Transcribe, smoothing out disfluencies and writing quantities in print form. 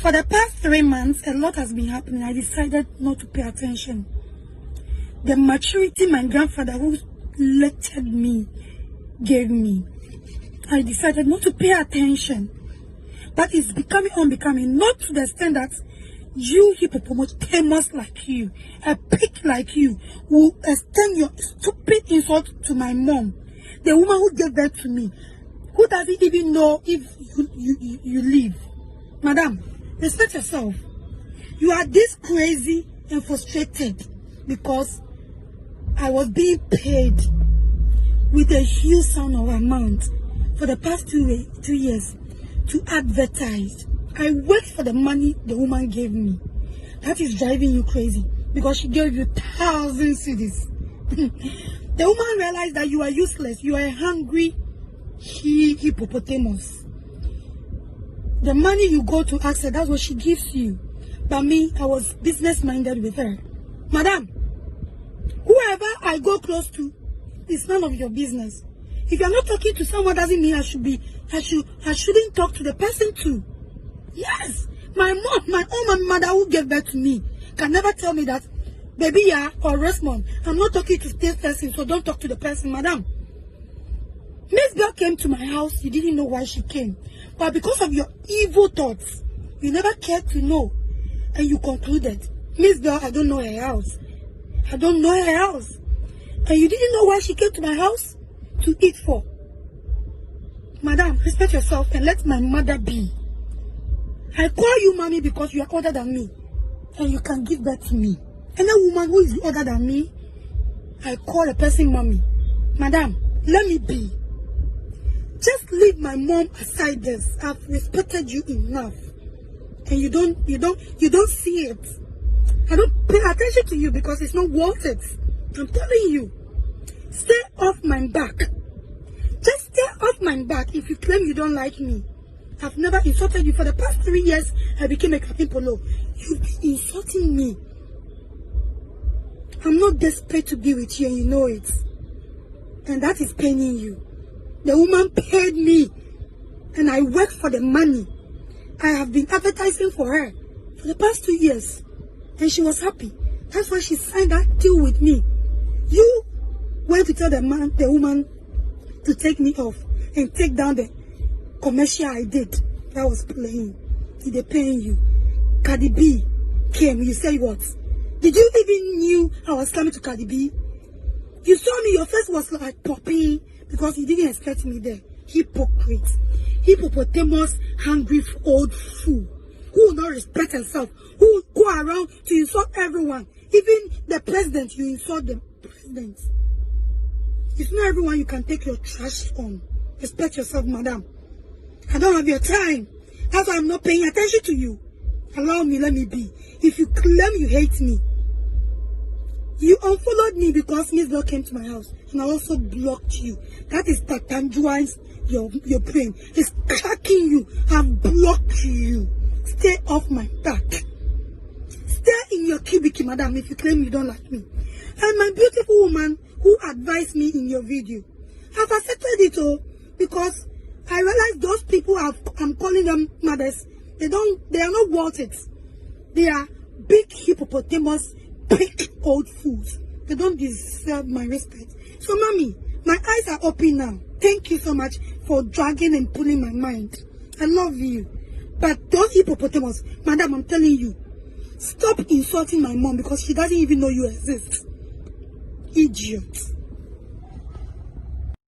For the past 3 months, a lot has been happening. I decided not to pay attention. The maturity my grandfather, who lectured me, gave me, I decided not to pay attention. But it's becoming unbecoming, not to the extent that you hippopotamus like you, a pig like you, will extend your stupid insult to my mom, the woman who gave birth to me, who doesn't even know if you live. Madam, respect yourself. You are this crazy and frustrated because I was being paid with a huge sum of amount for the past 2 years to advertise. I worked for the money the woman gave me. That is driving you crazy because she gave you 1,000 cedis. The woman realized that you are useless. You are a hungry hippopotamus. The money you go to ask her, that's what she gives you. But me, I was business minded with her. Madam, whoever I go close to, it's none of your business. If you're not talking to someone, doesn't mean I shouldn't talk to the person too. Yes, my own mother who gave birth to me can never tell me that, baby, yeah, or Rosamond, I'm not talking to this person, so don't talk to the person, madam. Miss Girl came to my house, you didn't know why she came. But because of your evil thoughts, you never cared to know. And you concluded, Miss Girl, I don't know her house. I don't know her house. And you didn't know why she came to my house? To eat for. Madam, respect yourself and let my mother be. I call you mommy because you are older than me. And you can give birth to me. Any woman who is older than me, I call a person mommy. Madam, let me be. Just leave my mom aside this. I've respected you enough. And you don't see it. I don't pay attention to you because it's not worth it. I'm telling you. Stay off my back. Just stay off my back if you claim you don't like me. I've never insulted you. For the past 3 years, I became a Captain Polo. You've been insulting me. I'm not desperate to be with you and you know it. And that is paining you. The woman paid me and I worked for the money. I have been advertising for her for the past 2 years. And she was happy. That's why she signed that deal with me. You went to tell the woman to take me off and take down the commercial I did. That was playing. Did they paying you? Cardi B came. You say what? Did you even knew I was coming to Cardi B? You saw me. Your face was like poppy because you didn't expect me there. Hypocrite. Hippopotamus, hungry old fool. Who will not respect herself. Who will go around to insult everyone. Even the president, you insult the president. It's not everyone you can take your trash on. Respect yourself, madam. I don't have your time. That's why I'm not paying attention to you. Allow me, let me be. If you claim you hate me, you unfollowed me because Miss Girl came to my house. And I also blocked you. That is tangibles your brain. It's cracking you. I've blocked you. Stay off my back. Stay in your cubicle, madam, if you claim you don't like me. And my beautiful woman who advised me in your video, I've accepted it all because I realize those people I'm calling them mothers, they are not worth it. They are big hippopotamus, big old fools. They don't deserve my respect. So, mommy, my eyes are open now. Thank you so much for dragging and pulling my mind. I love you. But those hippopotamus, madam, I'm telling you, stop insulting my mom because she doesn't even know you exist. Idiot.